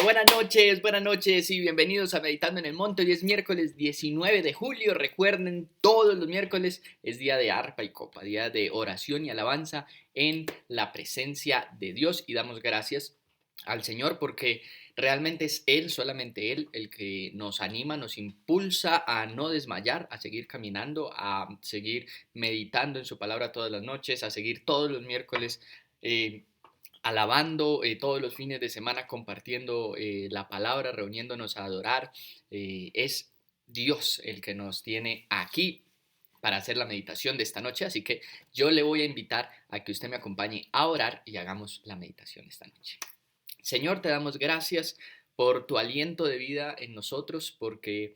Buenas noches y bienvenidos a Meditando en el Monte. Hoy es miércoles 19 de julio. Recuerden, todos los miércoles es día de arpa y copa, día de oración y alabanza en la presencia de Dios. Y damos gracias al Señor porque realmente es Él, solamente Él, el que nos anima, nos impulsa a no desmayar, a seguir caminando, a seguir meditando en su palabra todas las noches, a seguir todos los miércoles alabando, todos los fines de semana compartiendo la palabra, reuniéndonos a adorar. Es Dios el que nos tiene aquí para hacer la meditación de esta noche, así que yo le voy a invitar a que usted me acompañe a orar y hagamos la meditación esta noche. Señor, te damos gracias por tu aliento de vida en nosotros, porque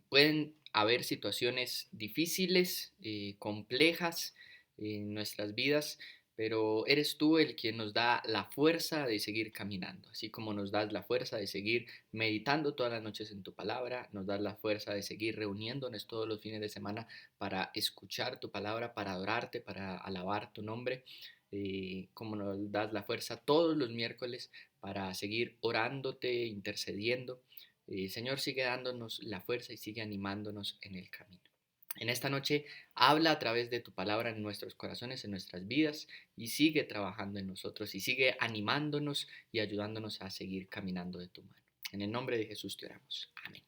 pueden haber situaciones difíciles, complejas en nuestras vidas, pero eres tú el quien nos da la fuerza de seguir caminando, así como nos das la fuerza de seguir meditando todas las noches en tu palabra, nos das la fuerza de seguir reuniéndonos todos los fines de semana para escuchar tu palabra, para adorarte, para alabar tu nombre, como nos das la fuerza todos los miércoles para seguir orándote, intercediendo. Señor, sigue dándonos la fuerza y sigue animándonos en el camino. En esta noche habla a través de tu palabra en nuestros corazones, en nuestras vidas, y sigue trabajando en nosotros y sigue animándonos y ayudándonos a seguir caminando de tu mano. En el nombre de Jesús te oramos. Amén.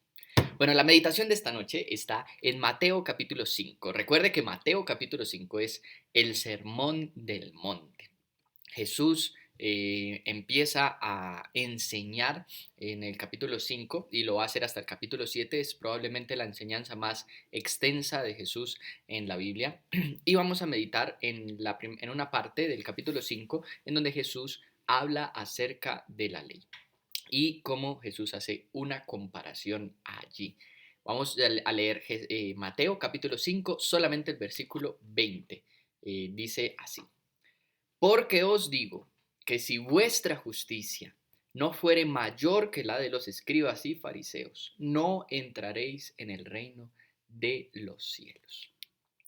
Bueno, la meditación de esta noche está en Mateo capítulo 5. Recuerde que Mateo capítulo 5 es el sermón del monte. Jesús empieza a enseñar en el capítulo 5 y lo va a hacer hasta el capítulo 7. Es probablemente la enseñanza más extensa de Jesús en la Biblia. Y vamos a meditar en una parte del capítulo 5 en donde Jesús habla acerca de la ley y cómo Jesús hace una comparación allí. Vamos a leer Mateo capítulo 5, solamente el versículo 20. Dice así: porque os digo que si vuestra justicia no fuere mayor que la de los escribas y fariseos, no entraréis en el reino de los cielos.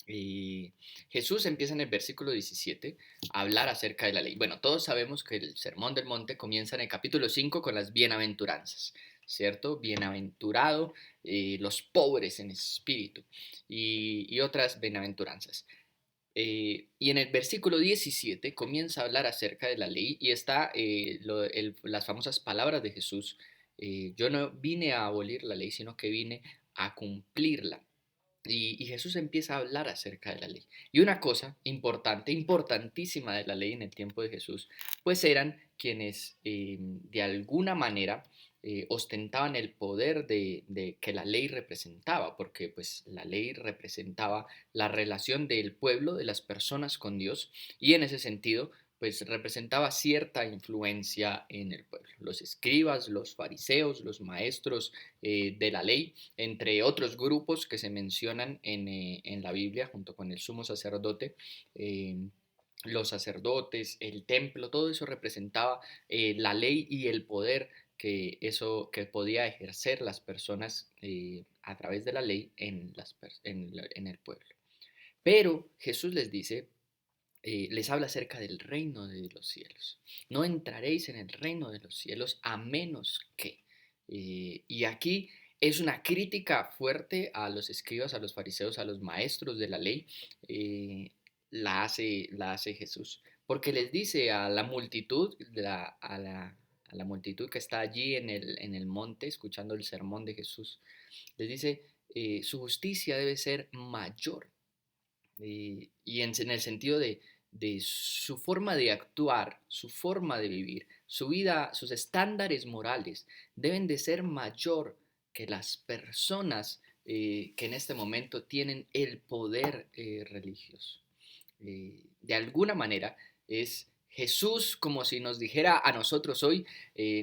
Y Jesús empieza en el versículo 17 a hablar acerca de la ley. Bueno, todos sabemos que el Sermón del Monte comienza en el capítulo 5 con las bienaventuranzas, ¿cierto? Bienaventurado los pobres en espíritu y otras bienaventuranzas. Y en el versículo 17 comienza a hablar acerca de la ley y está las famosas palabras de Jesús. Yo no vine a abolir la ley, sino que vine a cumplirla. Y Jesús empieza a hablar acerca de la ley. Y una cosa importante, importantísima de la ley en el tiempo de Jesús, pues eran quienes de alguna manera ostentaban el poder de que la ley representaba, porque pues la ley representaba la relación del pueblo, de las personas con Dios, y en ese sentido pues representaba cierta influencia en el pueblo. Los escribas, los fariseos, los maestros de la ley, entre otros grupos que se mencionan en la Biblia, junto con el sumo sacerdote, eh, los sacerdotes, el templo, todo eso representaba la ley y el poder que podía ejercer las personas a través de la ley en el pueblo. Pero Jesús les dice, les habla acerca del reino de los cielos. No entraréis en el reino de los cielos a menos que. Y aquí es una crítica fuerte a los escribas, a los fariseos, a los maestros de la ley. eh, la hace Jesús. Porque les dice a la multitud, a la multitud que está allí en el monte escuchando el sermón de Jesús, les dice, su justicia debe ser mayor y en el sentido de su forma de actuar, su forma de vivir, su vida, sus estándares morales deben de ser mayor que las personas que en este momento tienen el poder religioso. De alguna manera es Jesús como si nos dijera a nosotros hoy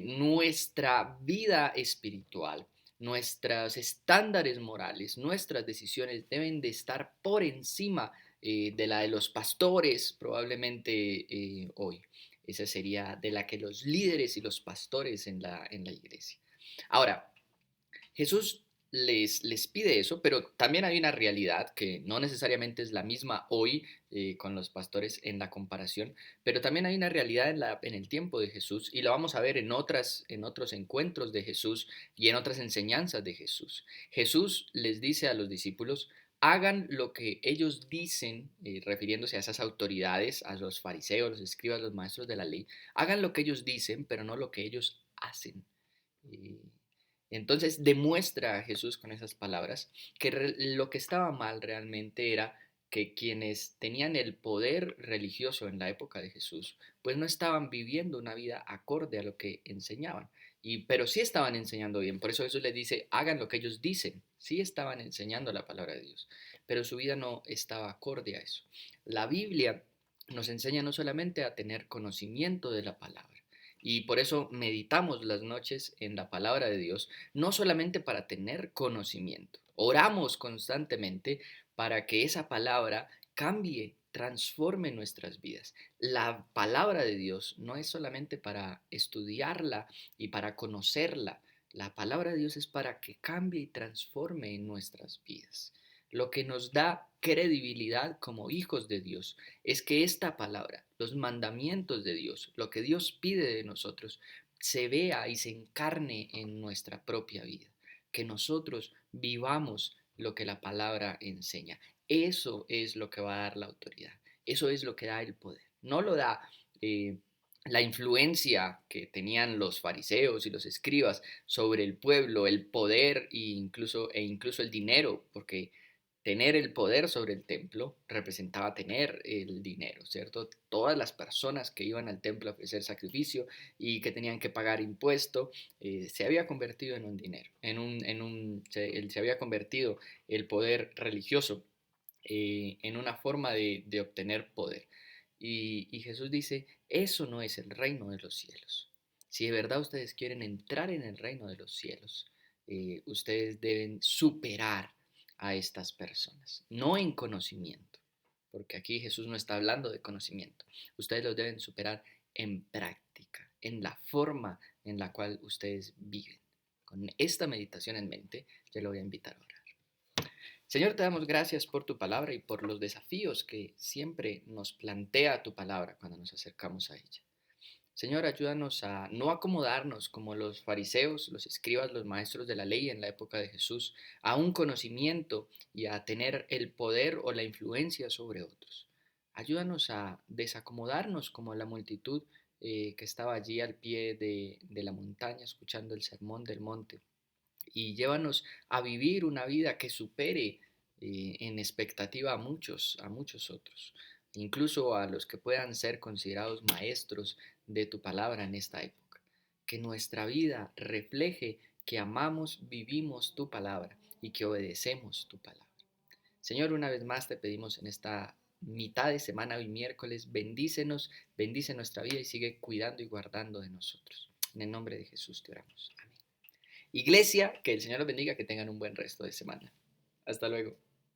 nuestra vida espiritual, nuestros estándares morales, nuestras decisiones deben de estar por encima de la de los pastores probablemente hoy. Esa sería de la que los líderes y los pastores en la iglesia. Ahora, Jesús les pide eso, pero también hay una realidad que no necesariamente es la misma hoy con los pastores en la comparación, pero también hay una realidad en el tiempo de Jesús y la vamos a ver en otros encuentros de Jesús y en otras enseñanzas de Jesús. Jesús les dice a los discípulos, hagan lo que ellos dicen, refiriéndose a esas autoridades, a los fariseos, los escribas, los maestros de la ley, hagan lo que ellos dicen, pero no lo que ellos hacen. Eh, entonces demuestra a Jesús con esas palabras que lo que estaba mal realmente era que quienes tenían el poder religioso en la época de Jesús, pues no estaban viviendo una vida acorde a lo que enseñaban. Pero sí estaban enseñando bien. Por eso Jesús les dice, hagan lo que ellos dicen. Sí estaban enseñando la palabra de Dios, pero su vida no estaba acorde a eso. La Biblia nos enseña no solamente a tener conocimiento de la palabra, y por eso meditamos las noches en la palabra de Dios, no solamente para tener conocimiento, oramos constantemente para que esa palabra cambie, transforme nuestras vidas. La palabra de Dios no es solamente para estudiarla y para conocerla, la palabra de Dios es para que cambie y transforme en nuestras vidas. Lo que nos da credibilidad como hijos de Dios es que esta palabra, los mandamientos de Dios, lo que Dios pide de nosotros, se vea y se encarne en nuestra propia vida, que nosotros vivamos lo que la palabra enseña. Eso es lo que va a dar la autoridad, eso es lo que da el poder. No lo da la influencia que tenían los fariseos y los escribas sobre el pueblo, el poder e incluso el dinero, porque tener el poder sobre el templo representaba tener el dinero, ¿cierto? Todas las personas que iban al templo a ofrecer sacrificio y que tenían que pagar impuesto, se había convertido en un dinero, se había convertido el poder religioso en una forma de obtener poder. Y Jesús dice, eso no es el reino de los cielos. Si de verdad ustedes quieren entrar en el reino de los cielos, ustedes deben superar a estas personas, no en conocimiento, porque aquí Jesús no está hablando de conocimiento. Ustedes los deben superar en práctica, en la forma en la cual ustedes viven. Con esta meditación en mente, yo lo voy a invitar a orar. Señor, te damos gracias por tu palabra y por los desafíos que siempre nos plantea tu palabra cuando nos acercamos a ella. Señor, ayúdanos a no acomodarnos como los fariseos, los escribas, los maestros de la ley en la época de Jesús, a un conocimiento y a tener el poder o la influencia sobre otros. Ayúdanos a desacomodarnos como la multitud que estaba allí al pie de la montaña escuchando el sermón del monte y llévanos a vivir una vida que supere en expectativa a muchos otros, incluso a los que puedan ser considerados maestros de tu palabra en esta época. Que nuestra vida refleje que amamos, vivimos tu palabra y que obedecemos tu palabra. Señor, una vez más te pedimos en esta mitad de semana, hoy miércoles, bendícenos, bendice nuestra vida y sigue cuidando y guardando de nosotros. En el nombre de Jesús te oramos. Amén. Iglesia, que el Señor los bendiga, que tengan un buen resto de semana. Hasta luego.